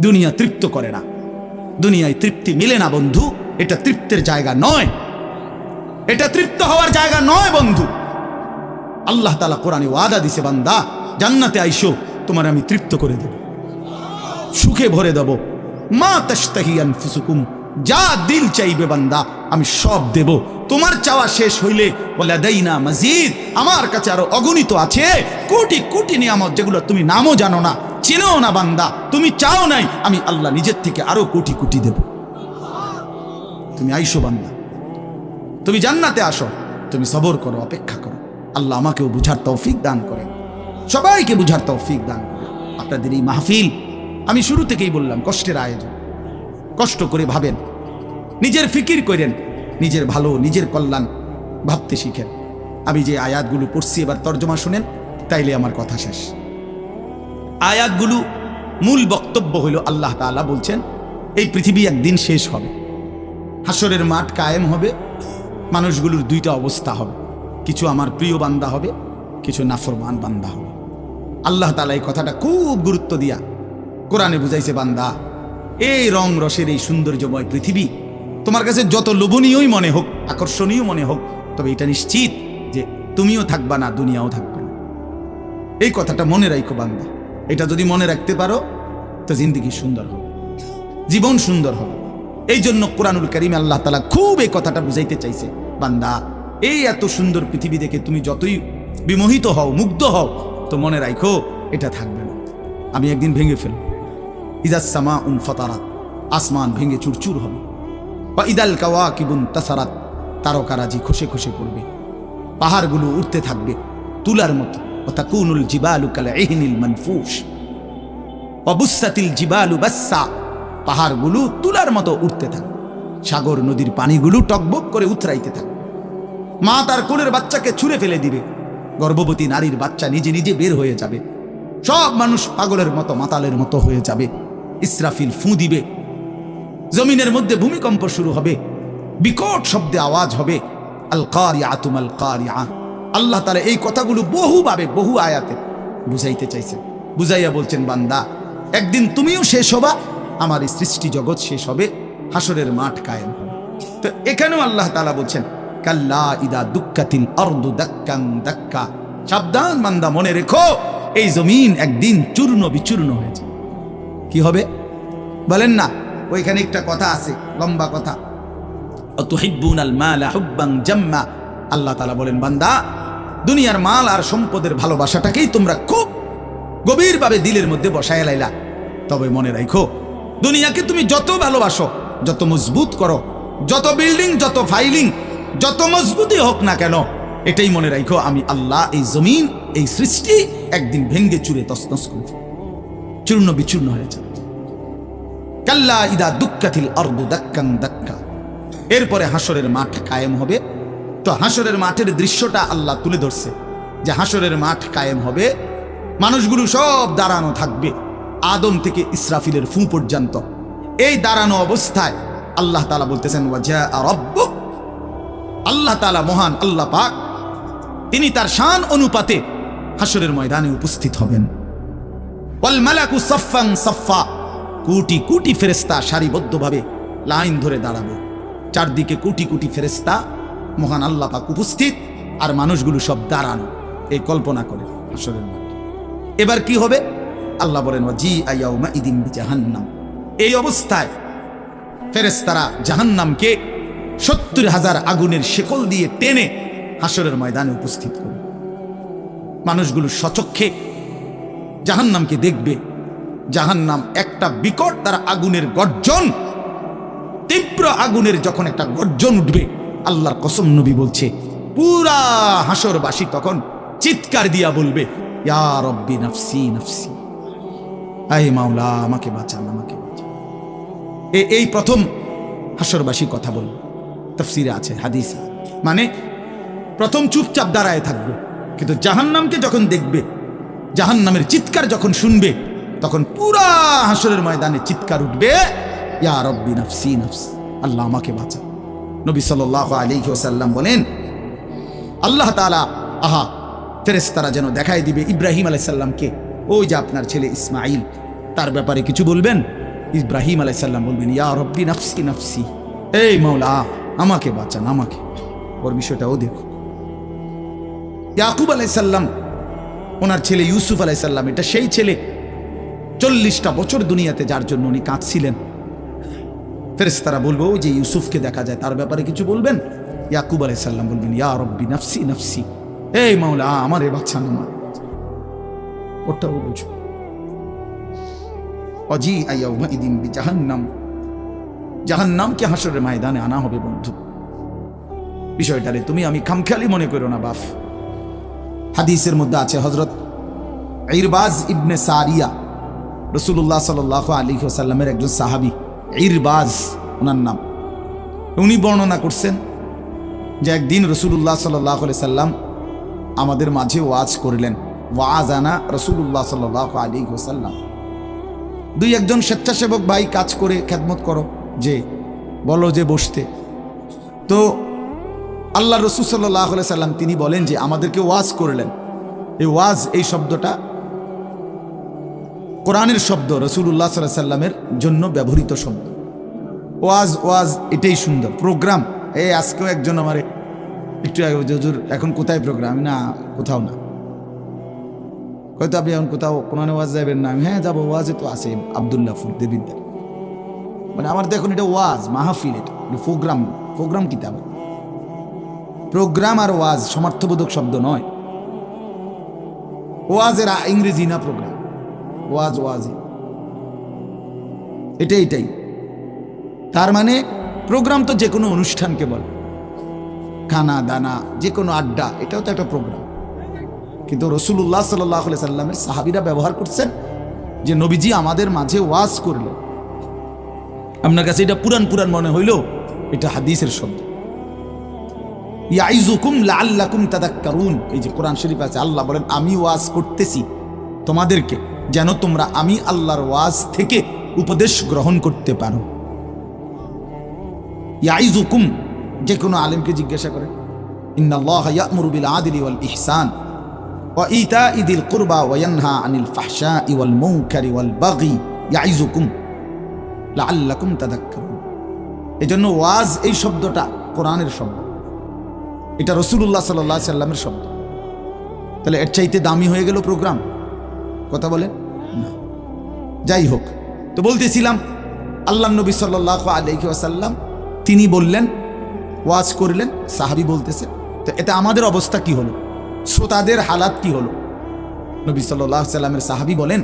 দুনিয়া তৃপ্ত করে না, দুনিয়ায় তৃপ্তি মিলে না বন্ধু। এটা তৃপ্তের জায়গা নয়, এটা তৃপ্ত হওয়ার জায়গা নয় বন্ধু। আল্লাহ তাআলা কোরআনে ওয়াদা দিছে, বান্দা জান্নাতে আইসো, তোমার আমি তৃপ্ত করে দেব, সুখে ভরে দেব। মা তাশতাহি আনফুসুকুম, যা দিল চাইবে বান্দা আমি সব দেব। তোমার চাওয়া শেষ হইলে ওয়ালাদাইনা মাজিদ, আমার কাছে আরো অগণিত আছে কোটি কোটি নিয়ামত, যেগুলো তুমি নামও জানো না, চিনো না বান্দা, তুমি চাও নাই, আমি আল্লাহ নিজের থেকে আরো কোটি কোটি দেব। তুমি আইসো বান্দা, তুমি জান্নাতে আসো, তুমি সবর করো, অপেক্ষা করো। আল্লাহ আমাকেও বুঝার তৌফিক দান করেন, সবাইকে বুঝার তৌফিক দান করেন। আপনাদের এই মাহফিল আমি শুরু থেকেই বললাম কষ্টের আয়োজন। কষ্ট করে ভাবেন, নিজের ফিকির করেন, নিজের ভালো নিজের কল্যাণ ভাবতে শিখেন। আমি যে আয়াতগুলো পড়ছি এবার তর্জমা শুনেন, তাইলে আমার কথা শেষ। আয়াতগুলো মূল বক্তব্য হইল আল্লাহ তাআলা বলছেন এই পৃথিবী একদিন শেষ হবে, হাসরের মাঠ কায়েম হবে, মানুষগুলোর দুইটা অবস্থা হবে, কিছু আমার প্রিয় বান্দা হবে, কিছু নাফরমান বান্দা হবে। আল্লাহ তাআলা এই কথাটা খুব গুরুত্ব দিয়া কোরআনে বুঝাইছে, বান্দা এই রং রসের এই সৌন্দর্যময় পৃথিবী তোমার কাছে যত লোভনীয়ই মনে হোক, আকর্ষণীয় মনে হোক, তবে এটা নিশ্চিত যে তুমিও থাকবা না, দুনিয়াও থাকবে না। এই কথাটা মনে রাখো বান্দা, এটা যদি মনে রাখতে পারো তো জিন্দেগি সুন্দর হবে, জীবন সুন্দর হবে। এই জন্য কোরআনুল কারীমে আল্লাহ তাআলা খুব এই কথাটা বুঝাইতে চাইছে, বান্দা এই এত সুন্দর পৃথিবী দেখে তুমি যতই বিমোহিত হও, মুগ্ধ হও, তো মনে রাখো এটা থাকবে না, আমি একদিন ভেঙে ফেলব। ইযাস সামাউন ফাতারাত, আসমান ভেঙে চুরচুর হবে। ওয়া ইদাল কাওয়াকিবুন তাসারাত, তারকারাজি খসে খসে পড়বে। পাহাড়গুলো উঠতে থাকবে তুলার মতো। ওয়া তাকুনুল জিবালু কাল ইহনিল মানফুশ ওয়া বুসাতিল জিবালু বাসসা, পাহাড়গুলো তুলার মতো উঠতে থাকবে। সাগর নদীর পানিগুলো টকবক করে উতরাইতে থাকবে। মা তার কোলের বাচ্চাকে ছুঁড়ে ফেলে দিবে, গর্ভবতী নারীর বাচ্চা নিজে নিজে বের হয়ে যাবে। সব মানুষ পাগলের মতো মাতালের মতো হয়ে যাবে। ইসরাফিল ফুঁ দিবে, জমিনের মধ্যে ভূমিকম্প শুরু হবে, বিকট শব্দে আওয়াজ হবে। আল কারিআতু মাল কারিআ। আল্লাহ তাআলা এই কথাগুলো বহুভাবে বহু আয়াতে বুঝাইতে চাইছেন, বুঝাইয়া বলছেন, বান্দা একদিন তুমিও শেষ হবা, আমার এই সৃষ্টি জগৎ শেষ হবে, হাসরের মাঠ কায়েম হবে। তো এখানেও আল্লাহ তাআলা বলছেন, কাল্লা ইদা দুক্কাতিল আরদু দাক্কান দাক্কা, সাবধান বান্দা, মনে রেখো এই জমিন একদিন চূর্ণ বিচূর্ণ হয়ে যাবে। কি হবে বলেন না? ওইখানে একটা কথা আছে, লম্বা কথা। অতুহিব্বুনাল মালা হুব্বান জাম্মা, আল্লাহ তাআলা বলেন, বান্দা দুনিয়ার মাল আর সম্পদের ভালোবাসাটাকেই তোমরা খুব গভীরভাবে দিলের মধ্যে বসায় লাইলা। তবে মনে রাখো, দুনিয়াকে তুমি যত ভালোবাসো, যত মজবুত করো, যত বিল্ডিং, যত ফাইলিং, যত মজবুতই হোক না কেন, এটাই মনে রাখো আমি আল্লাহ এই জমিন, এই সৃষ্টি একদিন ভেঙ্গে চুরে তছনছ করে চূর্ণ বিচূর্ণ হয়ে যাবে। কাল্লা ইদা দুক্কাতিল আরদু দাক্কান দাক্কা। এরপরে হাসরের মাঠ কায়েম হবে। তো হাসরের মাঠের দৃশ্যটা আল্লাহ তুলে ধরছে যে হাসরের মাঠ কায়েম হবে, মানুষগুলো সব দাঁড়ানো থাকবে, আদম থেকে ইসরাফিলের ফু পর্যন্ত। এই দাঁড়ানো অবস্থায় আল্লাহ তাআলা বলতেছেন, ওয়াজা রাব্বুক, আল্লাহ তাআলা মহান আল্লাহ পাক, তিনি তার শান অনুপাতে হাসরের ময়দানে উপস্থিত হবেন। ওয়াল মালাকু সাফফান সাফফা, কোটি কোটি ফেরেশতা সারিবদ্ধভাবে লাইন ধরে দাঁড়াবে। চারদিকে কোটি কোটি ফেরেশতা, মহান আল্লাহ পাক উপস্থিত, আর মানুষগুলো সব দাঁড়ানো। এই কল্পনা করে হাসরের মাঠ। এবার কি হবে? আল্লাহ বলেন, ওয়াজিআ ইয়াউমা ইদিন বিজাহান্নাম। এই অবস্থায় ফেরেশতারা জাহান্নামকে ৭০,০০০ আগুনের শেকল দিয়ে টেনে হাসরের ময়দানে উপস্থিত করবে। মানুষগুলো সচক্ষে জাহান্নামকে দেখবে। জাহান্নাম একটা বিকট তার আগুনের গর্জন, তীব্র আগুনের যখন একটা গর্জন উঠবে, আল্লাহর কসম নবী বলছে, পুরা হাসরবাসী তখন চিৎকার দিয়া বলবে, ইয়া রব্বি নাফসি নাফসি, আয় মাওলা আমাকে বাঁচান, আমাকে বাঁচান। এই প্রথম হাসরবাসী কথা বলবে। তাফসিরে আছে, হাদিসে, মানে প্রথম চুপচাপ দাঁড়ায় থাকবে, কিন্তু জাহান্নামকে যখন দেখবে, জাহান্নামের চিৎকার যখন শুনবে, তখন পুরা হাসরের ময়দানে চিৎকার উঠবে, ইয়া রব্বি নাফসি নাফসি, আল্লাহ আমাকে বাঁচা। নবী সাল্লাল্লাহু আলাইহি ওয়াসাল্লাম বলেন, আল্লাহ তাআলা ফেরেশতারা যেন দেখাই দিবে ইব্রাহিম আলাইহিস সালামকে, ওই যে আপনার ছেলে ইসমাঈল, তার ব্যাপারে কিছু বলবেন? ইব্রাহিম আলাইহিস সালাম বলবেন, ইয়া রব্বি নাফসি নাফসি, এই মাওলা আমাকে বাঁচান, আমাকে। ওর বিষয়টাও দেখো। ইয়াকুব আলাইহিস সালাম, ওনার ছেলে ইউসুফ আলাইহিস সালাম, এটা সেই ছেলে 40টা বছর দুনিয়াতে, যার জন্য উনি কাঁদছিলেন। ফেরেশতারা বলবো যে ইউসুফকে দেখা যায়, তার ব্যাপারে কিছু বলবেন? ইয়াকুব আলাইহিস সালাম বলবেন, ইয়া রব্বি নাফসি নাফসি, এই মাওলা আমারে বাঁচান, আমার। ওটাও বুঝো। অজি আইয়াউমাইদিন বিজাহান্নাম, জাহান্নামকে হাসরের ময়দানে আনা হবে বন্ধু। বিষয়টারে তুমি আমি খামখেয়ালি মনে করো না বাপ। হাদিসের মধ্যে আছে, হযরত ইরবাজ ইবনে সারিয়া, রাসূলুল্লাহ সাল্লাল্লাহু আলাইহি ওয়াসাল্লামের একজন সাহাবী, ইরবাজ ওনার নাম। উনি বর্ণনা করছেন যে একদিন রাসূলুল্লাহ সাল্লাল্লাহু আলাইহি সাল্লাম আমাদের মাঝে ওয়াজ করলেন। ওয়াজানা রাসূলুল্লাহ সাল্লাল্লাহু আলাইহি ওয়াসাল্লাম। দুই একজন স্বেচ্ছাসেবক ভাই কাজ করে খেদমত করো, যে বলো যে বসতে। তো আল্লাহ রাসূল সাল্লাল্লাহু আলাইহি সাল্লাম তিনি বলেন যে আমাদেরকে ওয়াজ করলেন। এই ওয়াজ, এই শব্দটা কোরআনের শব্দ, রাসূলুল্লাহ সাল্লাল্লাহু আলাইহি সাল্লামের জন্য ব্যবহৃত শব্দ। ওয়াজ ওয়াজ এটাই সুন্দর। প্রোগ্রাম, এই আজকেও একজন আমার একটু হুজুর এখন কোথায় প্রোগ্রাম? আমি না, কোথাও না। হয়তো আপনি এখন কোথাও কোরআনে ওয়াজ যাবেন না? আমি হ্যাঁ যাবো, ওয়াজে তো আছে আব্দুল্লাহপুর দেবিদ্যার। মানে আমার দেখুন এটা ওয়াজ মাহফিল, এটা প্রোগ্রাম। প্রোগ্রাম কিতাব, প্রোগ্রাম আর ওয়াজ সমার্থবোধক শব্দ নয়। ওয়াজের ইংরেজি না প্রোগ্রাম, ওয়াজ ওয়াজি, এটাই। তার মানে প্রোগ্রাম তো যে কোনো অনুষ্ঠানকে বলে, খানা দানা, যে কোনো আড্ডা, এটাও তো একটা প্রোগ্রাম। কিন্তু রাসূলুল্লাহ সাল্লাল্লাহু আলাইহি সাল্লামের সাহাবীরা ব্যবহার করছেন যে নবীজি আমাদের মাঝে ওয়াজ করলেন। আপনার কাছে এটা পুরান মনে হইলো, এটা হাদিসের শব্দ। ইয়াইজুকুম লাআল্লাকুম তাযাক্কারুন, এই যে কোরআন শরীফ আছে, আল্লাহ বলেন আমি ওয়াজ করতেছি তোমাদেরকে যেন তোমরা আমি আল্লাহর ওয়াজ থেকে উপদেশ গ্রহণ করতে পারো। ইয়াইজুকুম, যে কোনো আলেমকে জিজ্ঞাসা করে, ইন্নাল্লাহা ইয়া'মুরু বিল আদলি ওয়াল ইহসান ওয়া ইতাই যিল কুরবা ওয়া ইয়ানহা আনিল ফাহশাই ওয়াল মুনকারি ওয়াল বাগি ইয়াইজুকুম লাআল্লাকুম তাযাক্কারুন। এজন্য ওয়াজ, এই শব্দটা কোরআনের শব্দ, এটা রাসূলুল্লাহ সাল্লাল্লাহু আলাইহি সাল্লামের শব্দ। তাহলে এর চাইতে দামি হয়ে গেল প্রোগ্রাম? কথা বলেন না। যাই হোক, তো বলতেছিলাম আল্লাহ নবী সাল্লাল্লাহু আলাইহি ওয়াসাল্লাম তিনি বললেন, ওয়াজ করলেন, সাহাবী বলতেছে। তো এটা আমাদের অবস্থা কি হলো? শ্রোতাদের হালাত কি হলো? নবী সাল্লাল্লাহু আলাইহি সাল্লামের সাহাবী বলেন,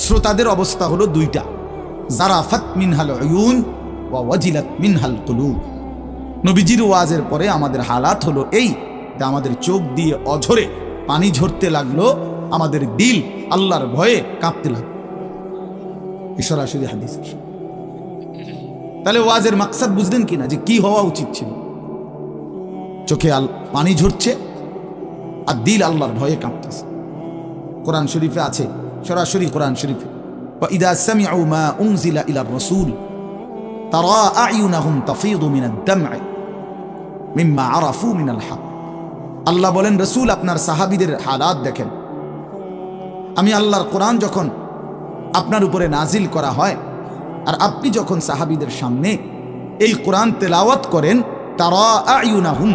শ্রোতাদের অবস্থা হলো দুইটা, জারাফাত মিনহাল উয়ুন ওয়া ওয়াজিলাত মিনহাল কুলুব। নবীজির ওয়াজের পরে আমাদের হালাত হলো এই যে আমাদের চোখ দিয়ে অঝরে পানি ঝরতে লাগলো, আমাদের দিল আল্লাহর ভয়ে কাঁপতে লাগলো। সরাসরি হাদিস। তাহলে ওয়াজের মাকসাদ বুঝলেন কিনা, যে কি হওয়া উচিত ছিল? চোখে পানি ঝরছে আর দিল আল্লাহর ভয়ে কাঁপতেছে। কোরআন শরীফে আছে, সরাসরি কোরআন শরীফে, وَإِذَا سَمِعُوا مَا أُنزِلَ إِلَى الرَّسُولِ تَرَى أَعْيُنَهُمْ تَفِيضُ مِنَ الدَّمْعِ مِمَّا عَرَفُوا مِنَ الْحَقِّ। আল্লাহ বলেন, রাসূল আপনার সাহাবীদের হালাত দেখেন। আমি আল্লাহর কোরআন যখন আপনার উপরে নাজিল করা হয় আর আপনি যখন সাহাবীদের সামনে এই কোরআন তেলাওয়াত করেন, তারা আয়ুনাহুম,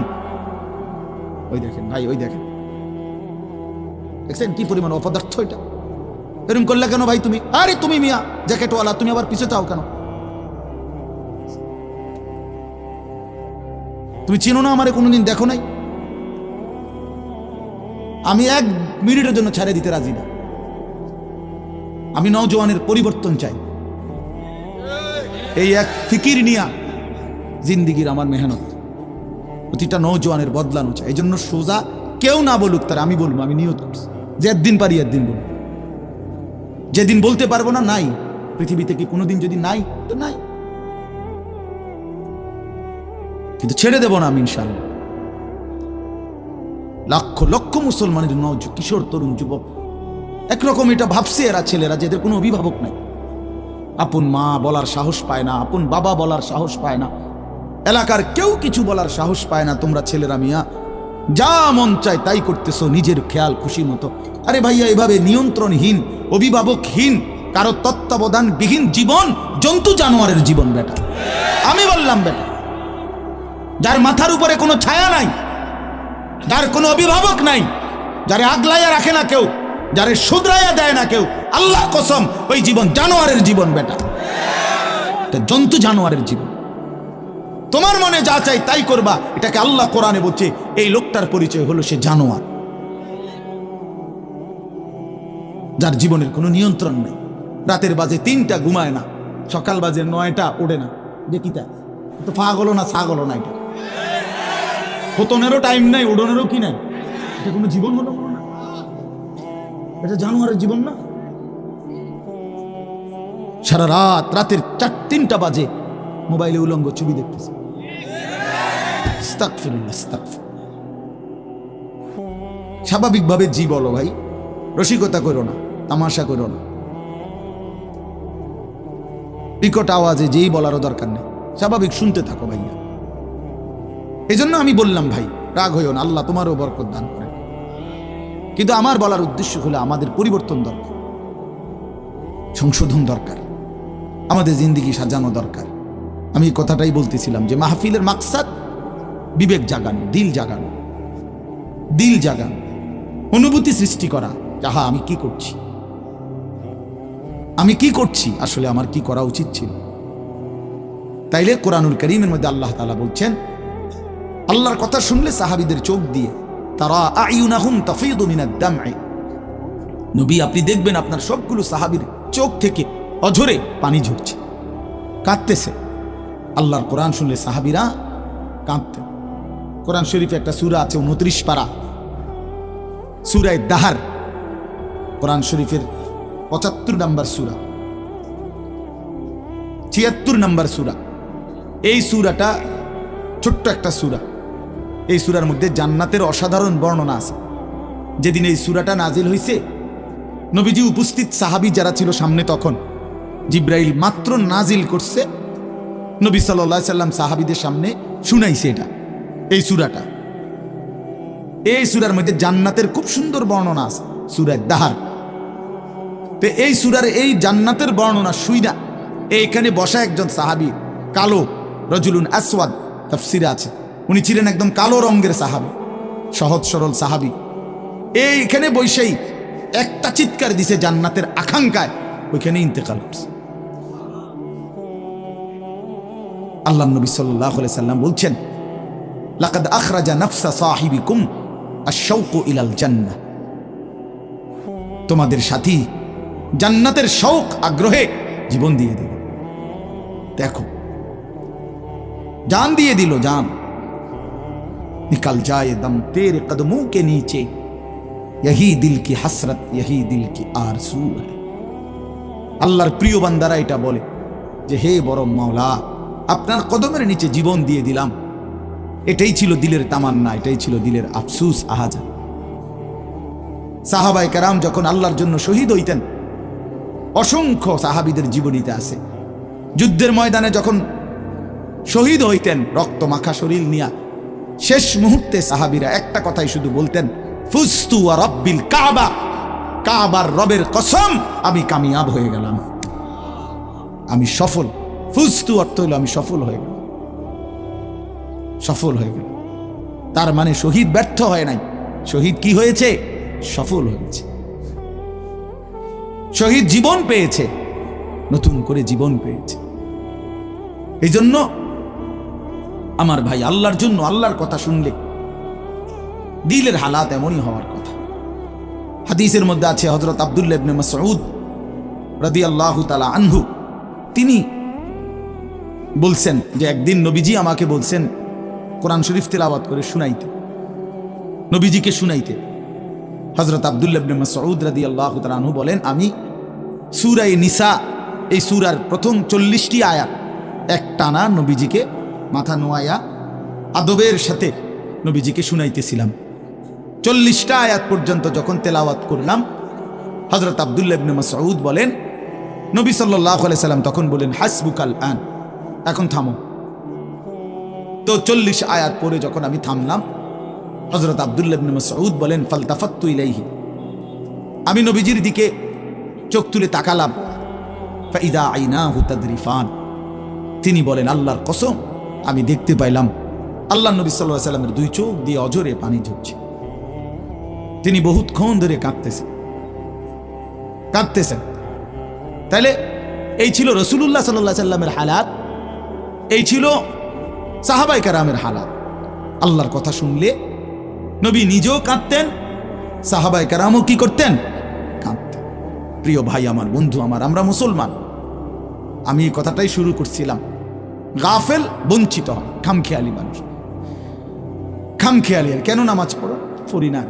ওই দেখেন ভাই, ওই দেখেন, দেখছেন কি পরিমাণ অপদার্থ এটা? এরকম করলে কেন ভাই তুমি? আরে তুমি মিয়া জ্যাকেটওয়ালা, তুমি আবার পিছে চাও কেন? তুমি চিনো না আমারে, কোনোদিন দেখো নাই? আমি 1 মিনিটের জন্য ছেড়ে দিতে রাজি না। আমি নওজওয়ানের পরিবর্তন চাই। এই এক ফিকির নিয়া জিন্দিগির আমার মেহনত, প্রতিটা নওজওয়ানের বদলানো চাই। এই জন্য সোজা কেউ না বলুক, তার আমি বলবো, আমি নিয়ত করছি যে একদিন পারি একদিন বলবো। যেদিন বলতে পারবো না, নাই। পৃথিবীতে কি কোনোদিন যদি নাই তো নাই, কিন্তু ছেড়ে দেব না আমি ইনশাআল্লাহ। লক্ষ লক্ষ মুসলমানের কিশোর তরুণ যুবক একরকম এটা ভাবছে, এরা ছেলেরা যাদের কোনো অভিভাবক নাই, আপন মা বলার সাহস পায় না, আপন বাবা বলার সাহস পায় না, এলাকার কেউ কিছু বলার সাহস পায় না। তোমরা ছেলেরা মিয়া যা মন চায় তাই করতেছো নিজের খেয়াল খুশি মতো। আরে ভাইয়া, এভাবে নিয়ন্ত্রণহীন, অভিভাবকহীন কারো তত্ত্বাবধানবিহীন জীবন জন্তু জানোয়ারের জীবন বেটা। আমি বললাম বেটা, যার মাথার উপরে কোনো ছায়া নাই, যার কোনো অভিভাবক নাই, যারে আগলাইয়া রাখে না কেউ, যারে শুধরাইয়া দেয় না কেউ, আল্লাহ কসম ওই জীবন জানোয়ারের জীবন বেটা, জন্তু জানোয়ারের জীবন। তোমার মনে যা চাই তাই করবা, এটাকে আল্লাহ কোরআনে বলছে এই লোকটার পরিচয় হলো সে জানোয়ার, যার জীবনের কোনো নিয়ন্ত্রণ নেই। রাতের বাজে 3টা ঘুমায় না, সকাল বাজে 9টা ওঠে না, দেখিতা তো পাগলো না ছাগলো না, এটা পতনেরও টাইম নাই, উড়নেরও কি নাই, এটা কোনো জীবন হলো না, এটা জানোয়ারের জীবন না। সারা রাত, রাতের 4-3টা বাজে মোবাইলে উলঙ্গ ছবি দেখতেছে। আস্তাগফিরুল্লাহ, আস্তাগফিরুল্লাহ। স্বাভাবিকভাবে জি বলো ভাই, রসিকতা করো না, তামাশা করো না, বিকট আওয়াজে যেই বলারও দরকার নেই, স্বাভাবিক শুনতে থাকো ভাইয়া। এই জন্য আমি বললাম ভাই রাগ হইও না, আল্লাহ তোমারও বরকত দান করে। কিন্তু আমার বলার উদ্দেশ্য হলো আমাদের পরিবর্তন দরকার, সংশোধন দরকার, আমাদের জিন্দেগি সাজানো দরকার। আমি এই কথাটাই বলতেছিলাম যে মাহফিলের মাকসাদ বিবেক জাগানো, দিল জাগানো, দিল জাগানো, অনুভূতি সৃষ্টি করা, যাহা আমি কি করছি, আমি কি করছি, আসলে আমার কি করা উচিত ছিল। তাইলে কোরআনুল কারীমের মধ্যে আল্লাহ তাআলা বলছেন, আল্লাহর কথা শুনলে সাহাবীদের চোখ দিয়ে তারা আয়ুনাহুম তাফিদু মিনাদ দাম'i, নবী আপনি দেখবেন আপনার সবগুলো সাহাবীর চোখ থেকে অঝরে পানি ঝরছে, কাঁদতেছে। আল্লাহর কোরআন শুনলে সাহাবীরা কাঁদতেন। কোরআন শরীফে একটা সূরা আছে 29 পারা, সূরা দাহার, কোরআন শরীফের 75 নম্বর সূরা, 76 নম্বর সূরা। এই সূরাটা ছোট্ট একটা সূরা। এই সূরার মধ্যে জান্নাতের অসাধারণ বর্ণনা আছে। যেদিন এই সূরাটা নাজিল হয়েছে, নবীজি উপস্থিত সাহাবী যারা ছিল সামনে, তখন জিব্রাইল মাত্র নাজিল করছে, নবী সাল্লাল্লাহু আলাইহি সাল্লাম সাহাবীদের সামনে শুনাইছে এটা, এই সূরাটা। এই সূরার মধ্যে জান্নাতের খুব সুন্দর বর্ণনা আছে, সূরা দাহার। তো এই সূরার এই জান্নাতের বর্ণনা শুইনা এইখানে বসা একজন সাহাবী, কালো, রজুলুন আসওয়াদ তাফসিরে আছে, উনি ছিলেন একদম কালো রঙের সাহাবী, সহজ সরল সাহাবী। এইখানে বসেই একটা চিৎকার দিছে জান্নাতের আকাঙ্ক্ষায়, ওইখানে ইন্তেকাল করছে। আল্লাহ নবী সাল্লাল্লাহু আলাইহি সাল্লাম বলছেন, লাকাদ আখরাজা নাফসা সাহিবিকুম আশ-শাওকু ইলাল জান্নাহ, তোমাদের সাথী জান্নাতের শৌক আগ্রহে জীবন দিয়ে দিল। দেখো, জান দিয়ে দিল, জান। निकल जाए दम तेरे कदमों के नीचे, यही दिल की हसरत, यही दिल की आरज़ू है। আল্লাহর প্রিয় বান্দারা এটা বলে যে হে বড় মাওলা, আপনার কদমের নিচে জীবন দিয়ে দিলাম। এটাই ছিল দিলের তামান্না, এটাই ছিল দিলের আফসোস, আহাজান। সাহাবায়ে কেরাম যখন আল্লাহর জন্য শহীদ হইতেন, অসংখ্য সাহাবীদের জীবনীতে আছে, যুদ্ধের ময়দানে যখন শহীদ হইতেন রক্ত মাখা শরীর নিয়া, শেষ মুহূর্তে সাহাবীরা একটা কথাই শুধু বলতেন, ফুস্তু ওয়া রাব্বিল কাবা, কাবার রবের কসম আমি কামিয়াব হয়ে গেলাম, আমি সফল। ফুস্তু অর্থ হলো আমি সফল হয়ে গেলাম, সফল হয়ে গেল। তার মানে শহীদ ব্যর্থ হয় নাই, শহীদ কি হয়েছে? সফল হয়েছে। শহীদ জীবন পেয়েছে, নতুন করে জীবন পেয়েছে। এই জন্য আমার ভাই, আল্লাহর জন্য আল্লাহর কথা শুনলে দিলের হালাত এমনই হওয়ার কথা। হাদিসের মধ্যে আছে, হযরত আব্দুল্লাহ ইবনে মাসউদ রাদিয়াল্লাহু তাআলা আনহু, তিনি বলছেন যে একদিন নবীজি আমাকে বলছেন কোরআন শরীফ তেলাওয়াত করে শুনাইতে, নবীজিকে শুনাইতে। হযরত আব্দুল্লাহ ইবনে মাসউদ রাদিয়াল্লাহু তাআলা আনহু বলেন, আমি সূরা নিসা, এই সূরার প্রথম 40টি আয়াত এক টানা নবীজিকে মাথা নোয়াইয়া আদবের সাথে নবীজিকে শুনাইতেছিলাম। 40টা আয়াত পর্যন্ত যখন তেলাওয়াত করলাম, হযরত আব্দুল্লাহ ইবনে মাসউদ বলেন, নবী সাল্লাল্লাহু আলাইহি সাল্লাম তখন বলেন, হাসবুকাল আন, এখন থামো। তো 40 আয়াত পরে যখন আমি থামলাম, হযরত আব্দুল্লাহ ইবনে মাসউদ বলেন, ফালতাফাত্তু ইলাইহি, আমি নবীজির দিকে চোখ তুলে তাকালাম। ফাইদা আইনাহু তাদরিফান। তিনি বলেন আল্লাহর কসম, আমি দেখতে পাইলাম আল্লাহ নবী সাল্লাল্লাহু আলাইহি ওয়াসাল্লামের দুই চোখ দিয়ে অজরে পানি ঝরছে। তিনি বহুতক্ষণ ধরে কাঁদতেছেন। তাইলে এই ছিল রাসূলুল্লাহ সাল্লাল্লাহু আলাইহি ওয়াসাল্লামের হালাত, এই ছিল সাহাবায়ে কেরামের হালাত। আল্লাহর কথা শুনলে নবী নিজেও কাঁদতেন, সাহাবায়ে কেরামও কি করতেন? কাঁদতেন। প্রিয় ভাই আমার, বন্ধু আমার, আমরা মুসলমান। আমি এই কথাটাই শুরু করছিলাম, গাফেল, বঞ্চিত হয়, খামখেয়ালি মানুষ, খামখেয়ালি। আর কেন নামাজ পড়ো? পড়ি না,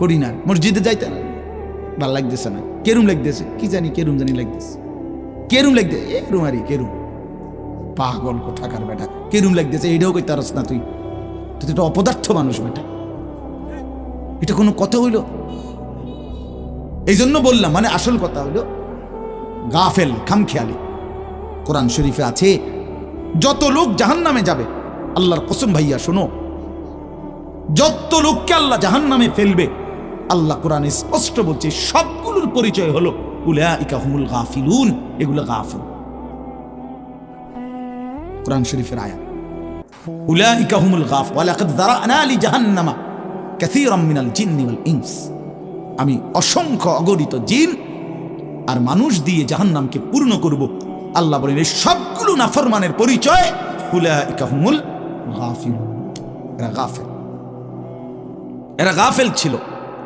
পড়ি না। মসজিদে যাইতে না, ভাল লাগতেছে না, কেরুম লাগতেছে, কি জানি কেরুম জানি লাগতেছে, কেরুম লাগতেছে, এরুম আরি কেরুম, পাগল কোথাকার বেটা, কেরুম লাগতেছে, এইটাও কই তারস না তুই? তুই তো একটা অপদার্থ মানুষ বেটা, এটা কোনো কথা হইল? এই জন্য বললাম, মানে আসল কথা হইল গাফেল, খামখেয়ালি। কোরআন শরীফে আছে যত লোক জাহান্নামে যাবে, আল্লাহর কসম ভাইয়া শোনো, যত লোককে আল্লাহ জাহান্নামে ফেলবে, আল্লাহ কোরআনে স্পষ্ট বলছে সবগুলোর পরিচয় হলো উলাইকা হুমুল গাফিলুন, এগুলো গাফিল। কোরআন শরীফের আয়াত, উলাইকা হুমুল গাফিলুন ওয়ালাকাদ যারানা লিজাহান্নামা কাসীরাম মিনাল জিন্নি ওয়াল ইনস। আমি অসংখ্য অগণিত জিন আর মানুষ দিয়ে জাহান্নামকে পূর্ণ করব। আল্লাহ বলেন এই সবগুলো নাফরমানের পরিচয় উলাইকা হুমুল গাফিলুন। এরা গাফেল ছিল,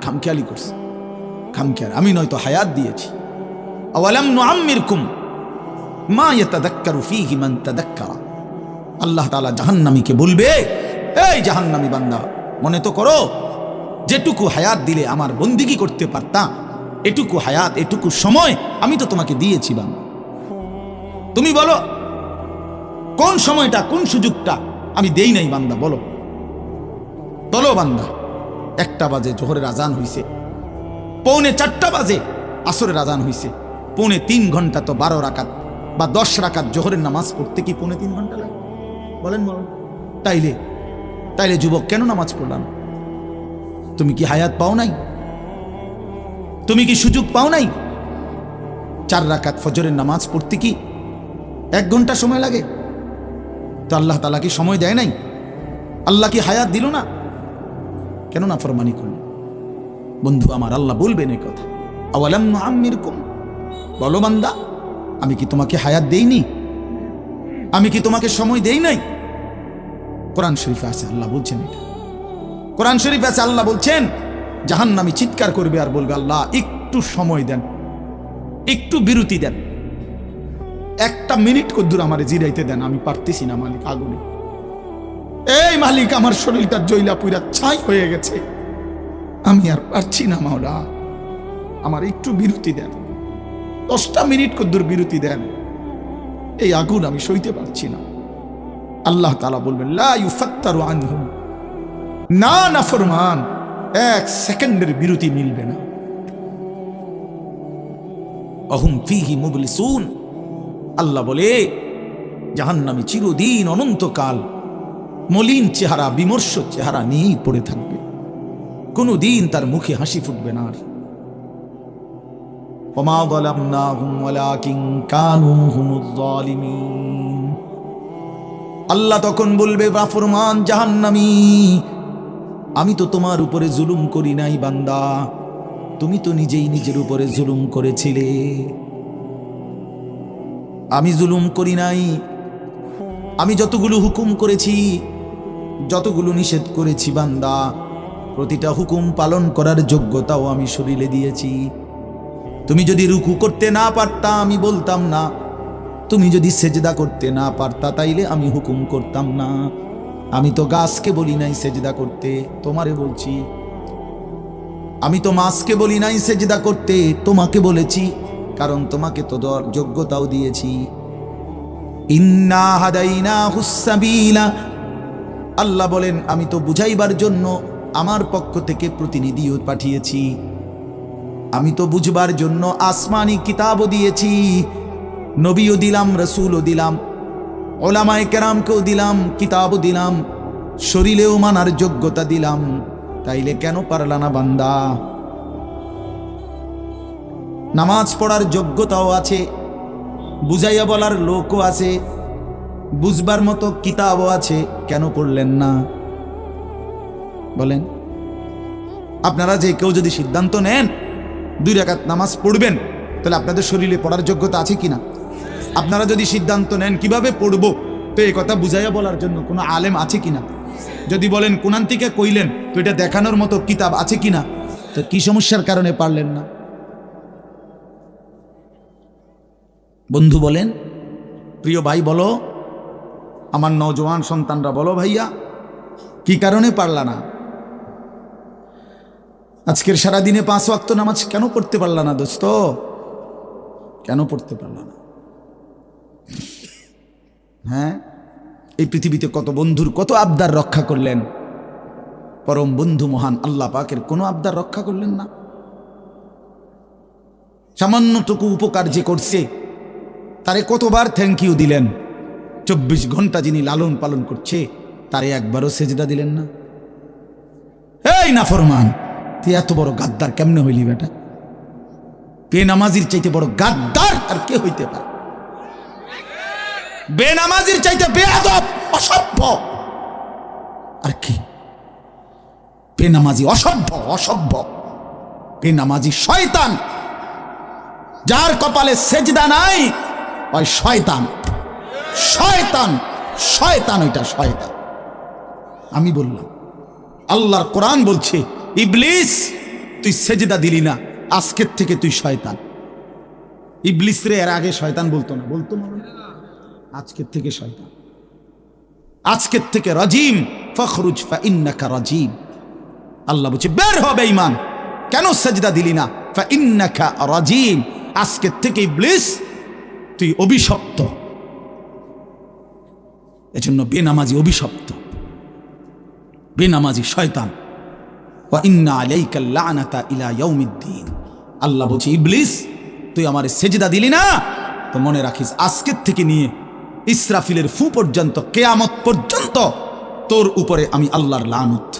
খামখেয়ালি করছে, খামখেয়াল। আমি নয়তো হায়াত দিয়েছি, আওয়ালাম নুআম্মিরকুম মা ইয়াতাযাক্কারু ফীহি মান তাযাক্কারা। আল্লাহ তাআলা জাহান্নামীকে বলবে, এই জাহান্নামী বান্দা, মনে তো করো যেটুকু হায়াত দিলে আমার বন্দিগি করতে পারতা, এটুকু হায়াত, এটুকু সময় আমি তো তোমাকে দিয়েছি বান্দা। তুমি বলো কোন সময়টা, কোন সুযোগটা আমি দেই নাই বান্দা? বলো বলো বান্দা। 1টা বাজে জোহরের আজান হইছে, 3:45 বাজে আসরের আজান হইছে, 3.5 ঘন্টা তো 12 রাকাত বা 10 রাকাত জোহরের নামাজ পড়তে কি 3.5 ঘন্টা লাগে? বলেন বলেন। তাইলে যুবক কেন নামাজ পড়লাম? তুমি কি হায়াত পাও নাই? তুমি কি সুযোগ পাও নাই? 4 রাকাত ফজরের নামাজ পড়তে কি 1 ঘন্টা সময় লাগে? তো আল্লাহ তাআলা কি সময় দেয় নাই? আল্লাহ কি হায়াত দিল না? কেন নাফরমানি করল? বন্ধু আমার, আল্লাহ বলবেন এই কথা, আওয়ালাম নুআম্মিরকুম, বলো বান্দা, আমি কি তোমাকে হায়াত দেইনি? আমি কি তোমাকে সময় দেই নাই? কোরআন শরীফে আছে, আল্লাহ বলছেন এটা। কোরআন শরীফে আছে, আল্লাহ বলছেন জাহান্নামী চিৎকার করবে আর বলবে, আল্লাহ একটু সময় দেন, একটু বিরতি দেন, 1টা মিনিট কদ্দুর আমারে জিরাইতে দেন, আমি পারতেছি না মালিক, আগুনে। এই মালিক, আমার শরীরটা জ্বলা পুরা ছাই হয়ে গেছে, আমি আর পারছি না মাওলা, আমার একটু বিরতি দেন, 10টা মিনিট কদ্দুর বিরতি দেন, এই আগুন আমি সইতে পারছি না। আল্লাহ তাআলা বলবেন, লা ইউফাত্তারু আনহুম, না নাফরমান, 1 সেকেন্ডের বিরতি মিলবে না। আহুম ফীহি মুবলিসুন, আল্লাহ বলে জাহান্নামী চিরদিন, অনন্তকাল মলিন চেহারা, বিমর্ষ চেহারা নিয়েই পড়ে থাকবে, কোনদিন তার মুখে হাসি ফুটবে না। ওমা যালামনাহুম ওয়ালাকিন কানু হুমুজ জালিমিন। আল্লাহ তখন বলবে, নাফরমান জাহান্নামী, আমি তো তোমার উপরে জুলুম করি নাই বান্দা, তুমি তো নিজেই নিজের উপরে জুলুম করেছিলে। আমি জুলুম করি নাই, আমি যতগুলো হুকুম করেছি, যতগুলো নিষেধ করেছি বান্দা, প্রতিটা হুকুম পালন করার যোগ্যতাও আমি শরীরে দিয়েছি। তুমি যদি রুকু করতে না পারতা আমি বলতাম না, তুমি যদি সেজদা করতে না পারতা তাইলে আমি হুকুম করতাম না। আমি তো গাছকে বলি নাই সেজদা করতে, তোমারে বলছি। আমি তো মাছকে বলি নাই সেজদা করতে, তোমাকে বলেছি, কারণ তোমাকে তো যোগ্যতাও দিয়েছি। ইন্না হাদাইনাহুস সাবিলা, আল্লাহ বলেন আমি তো বুঝাইবার জন্য আমার পক্ষ থেকে প্রতিনিধিও পাঠিয়েছি, আমি তো বুঝবার জন্য আসমানি কিতাবও দিয়েছি, নবীও দিলাম, রাসূলও দিলাম, উলামায়ে কেরামকেও দিলাম, কিতাবও দিলাম, শরীরেও মানার যোগ্যতা দিলাম। তাইলে কেন পারলা না বান্দা? নামাজ পড়ার যোগ্যতাও আছে, বুঝাইয়া বলার লোকও আছে, বুঝবার মতো কিতাবও আছে, কেন পড়লেন না বলেন? আপনারা যে কেউ যদি সিদ্ধান্ত নেন 2 রাকাত নামাজ পড়বেন, তাহলে আপনাদের শরীরে পড়ার যোগ্যতা আছে কিনা? আপনারা যদি সিদ্ধান্ত নেন কিভাবে পড়বো, তো এই কথা বুঝাইয়া বলার জন্য কোনো আলেম আছে কিনা? যদি বলেন কোরআন থেকে কইলেন, তো এটা দেখানোর মতো কিতাব আছে কিনা? তো কি সমস্যার কারণে পারলেন না? বন্ধু বলেন, প্রিয় ভাই বলো, আমার নওজোয়ান সন্তানরা বলো, ভাইয়া কি কারণে পারলা না? আজকের সারাদিনে 5 ওয়াক্ত নামাজ কেন পড়তে পারলা না দোস্ত? কেন পড়তে পারলা না? হ্যাঁ, এই পৃথিবীতে কত বন্ধুর কত আবদার রক্ষা করলেন, পরম বন্ধু মহান আল্লাহ পাকের কোনো আবদার রক্ষা করলেন না। সামান্যটুকু উপকার যে করছে তারে কতবার থ্যাংক ইউ দিলেন। 24 ঘন্টা যিনি লালন পালন করছে তারে একবারও সেজদা দিলেন না। এই নাফরমান, তুই এত বড় গাদ্দার কেমনে হইলি বেটা? বেনামাজির চাইতে বড় গাদ্দার আর কে হইতে পারে? বেনামাজির চাইতে বেয়াদব, অসভ্য আর কি? বেনামাজি অসভ্য, অসভ্য বেনামাজি শয়তান। যার কপালে সেজদা নাই ওই শয়তান, শয়তান, শয়তান, ওইটা শয়তান। আমি বললাম, আল্লাহর কোরআন বলছে, ইবলিস তুই সেজদা দিলি না, আজকের থেকে তুই শয়তান। ইবলিস রে এর আগে শয়তান বলতো না, বলতো না, আজকের থেকে শয়তান, আজকের থেকে রাজিম, ফখরুজ ফা ইন্নাকা রাজিম। আল্লাহ বলছে বের হবে ঈমান, কেন সেজদা দিলি না? ফা ইন্নাকা রাজিম, আজকের থেকে ইবলিস তুই অভিশপ্ত। এজন্য বেনামাজি অভিশপ্ত, বেনামাজি শয়তান। ওয়া ইন্না আলাইকা লানাতা ইলা ইয়াউমিদ্দিন। আল্লাহ বলছে ইবলিস তুই আমারে সেজদা দিলি না, তো মনে রাখিস আজকের থেকে নিয়ে ইসরাফিলের ফু পর্যন্ত, কিয়ামত পর্যন্ত তোর উপরে আমি আল্লাহর লানত।